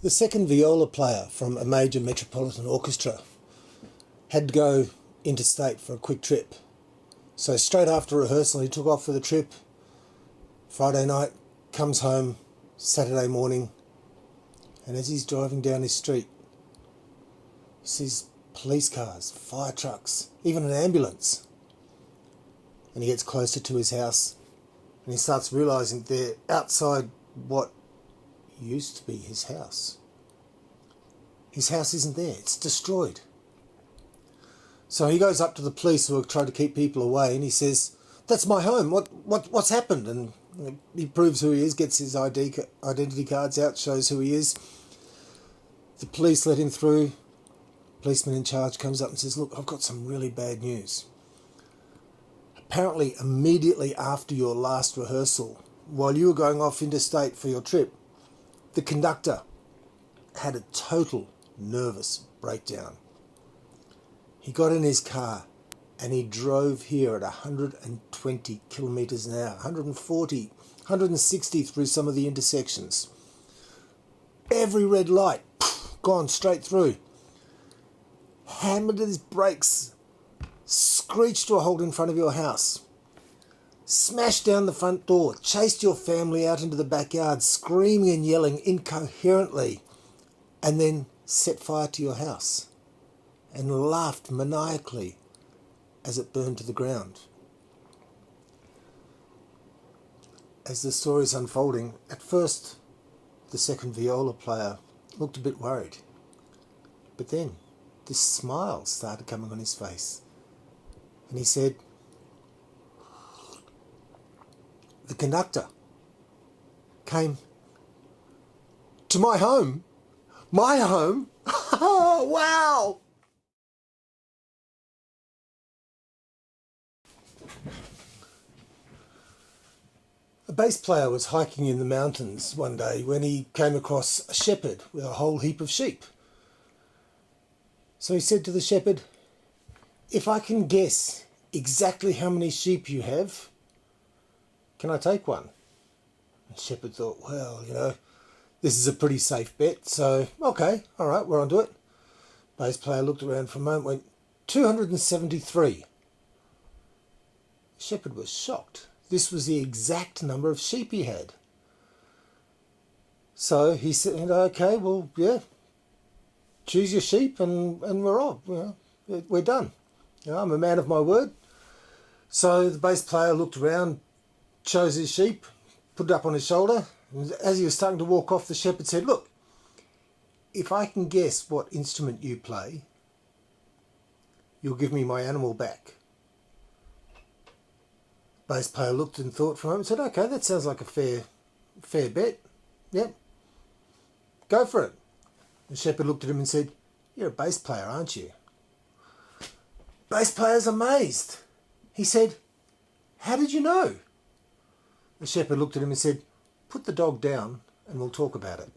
The second viola player from a major metropolitan orchestra had to go interstate for a quick trip. So straight after rehearsal he took off for the trip. Friday night, comes home Saturday morning, and as he's driving down his street he sees police cars, fire trucks, even an ambulance. And he gets closer to his house and he starts realising they're outside what used to be his house. His house isn't there, it's destroyed. So he goes up to the police who are trying to keep people away and he says, "That's my home, what's happened?" And he proves who he is, gets his identity cards out, shows who he is. The police let him through. The policeman in charge comes up and says, "Look, I've got some really bad news. Apparently immediately after your last rehearsal, while you were going off interstate for your trip, the conductor had a total nervous breakdown. He got in his car and he drove here at 120 kilometres an hour, 140, 160 through some of the intersections. Every red light, gone straight through. Hammered his brakes, screeched to a halt in front of your house, smashed down the front door, chased your family out into the backyard, screaming and yelling incoherently, and then set fire to your house and laughed maniacally as it burned to the ground." As the story's unfolding, at first the second viola player looked a bit worried, but then this smile started coming on his face and he said, "The conductor came to my home. My home? Oh, wow!" A bass player was hiking in the mountains one day when he came across a shepherd with a whole heap of sheep. So he said to the shepherd, "If I can guess exactly how many sheep you have, can I take one?" The shepherd thought, well, this is a pretty safe bet, so okay, all right, we're on to it. Bass player looked around for a moment, went 273. The shepherd was shocked. This was the exact number of sheep he had. So he said, "Okay, well, yeah, choose your sheep and we're off. We're done. I'm a man of my word." So the bass player looked around, chose his sheep, put it up on his shoulder, and as he was starting to walk off, the shepherd said, "Look, if I can guess what instrument you play, you'll give me my animal back." Bass player looked and thought for a moment and said, "Okay, that sounds like a fair bet. Yep, go for it." The shepherd looked at him and said, "You're a bass player, aren't you?" Bass player's amazed. He said, "How did you know?" The shepherd looked at him and said, "Put the dog down and we'll talk about it."